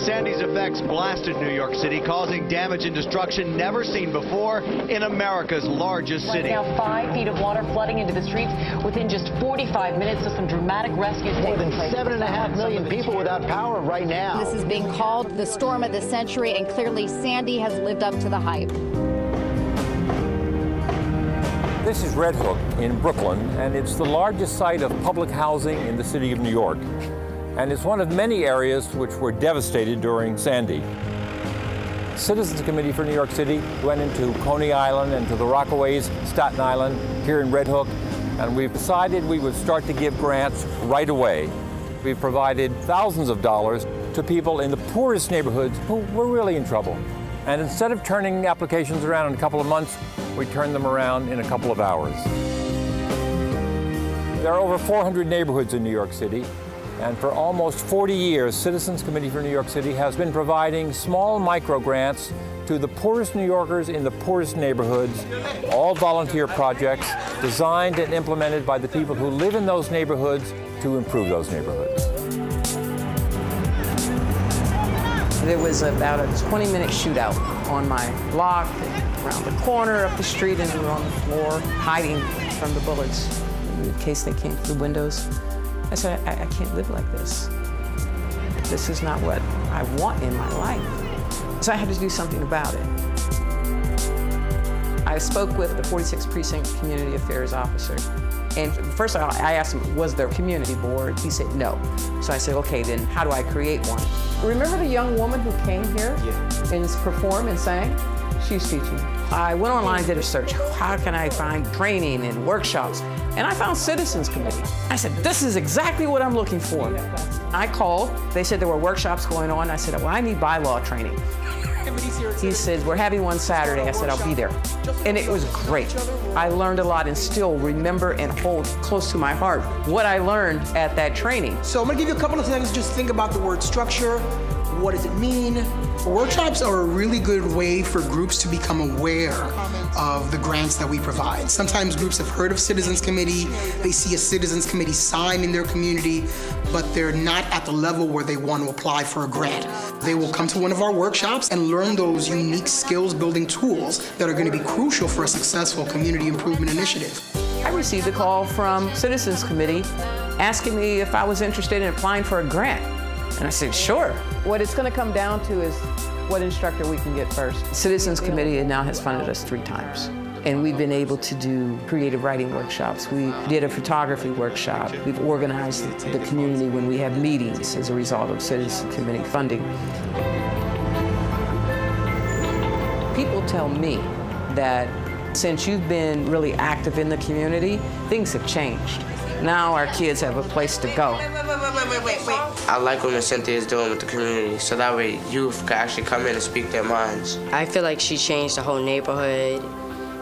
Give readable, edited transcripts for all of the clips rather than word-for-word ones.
Sandy's effects blasted New York City, causing damage and destruction never seen before in America's largest city. Right now, 5 feet of water flooding into the streets within just 45 minutes of some dramatic rescues. More than 7.5 million people without power right now. This is being called the storm of the century, and clearly Sandy has lived up to the hype. This is Red Hook in Brooklyn, and it's the largest site of public housing in the city of New York. And it's one of many areas which were devastated during Sandy. The Citizens Committee for New York City went into Coney Island and to the Rockaways, Staten Island, here in Red Hook, and we've decided we would start to give grants right away. We've provided thousands of dollars to people in the poorest neighborhoods who were really in trouble. And instead of turning applications around in a couple of months, we turned them around in a couple of hours. There are over 400 neighborhoods in New York City, and for almost 40 years, Citizens Committee for New York City has been providing small micro grants to the poorest New Yorkers in the poorest neighborhoods, all volunteer projects designed and implemented by the people who live in those neighborhoods to improve those neighborhoods. There was about a 20-minute shootout on my block, around the corner, up the street, and we were on the floor, hiding from the bullets in case they came through windows. I said, I can't live like this. This is not what I want in my life. So I had to do something about it. I spoke with the 46th Precinct Community Affairs Officer. And first of all, I asked him, was there a community board? He said no. So I said, okay, then how do I create one? Remember the young woman who came here and performed and sang? She's teaching. I went online and did a search. How can I find training and workshops? And I found Citizens Committee. I said, this is exactly what I'm looking for. I called. They said there were workshops going on. I said, well, I need bylaw training. He said, we're having one Saturday. I said, I'll be there. And it was great. I learned a lot and still remember and hold close to my heart what I learned at that training. So I'm gonna give you a couple of things. Just think about the word structure. What does it mean? Workshops are a really good way for groups to become aware of the grants that we provide. Sometimes groups have heard of Citizens Committee, they see a Citizens Committee sign in their community, but they're not at the level where they want to apply for a grant. They will come to one of our workshops and learn those unique skills-building tools that are going to be crucial for a successful community improvement initiative. I received a call from Citizens Committee asking me if I was interested in applying for a grant. And I said, sure. What it's going to come down to is what instructor we can get first. Citizens Committee now has funded us 3 times. And we've been able to do creative writing workshops. We did a photography workshop. We've organized the community when we have meetings as a result of Citizens Committee funding. People tell me that since you've been really active in the community, things have changed. Now our kids have a place to go. Wait. I like what Ms. Cynthia is doing with the community, so that way youth can actually come in and speak their minds. I feel like she changed the whole neighborhood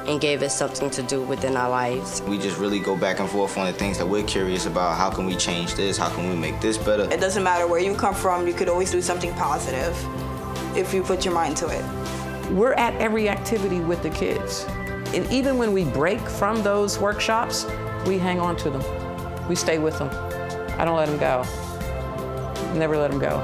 and gave us something to do within our lives. We just really go back and forth on the things that we're curious about. How can we change this? How can we make this better? It doesn't matter where you come from, you could always do something positive if you put your mind to it. We're at every activity with the kids. And even when we break from those workshops, we hang on to them. We stay with them. I don't let them go. Never let them go.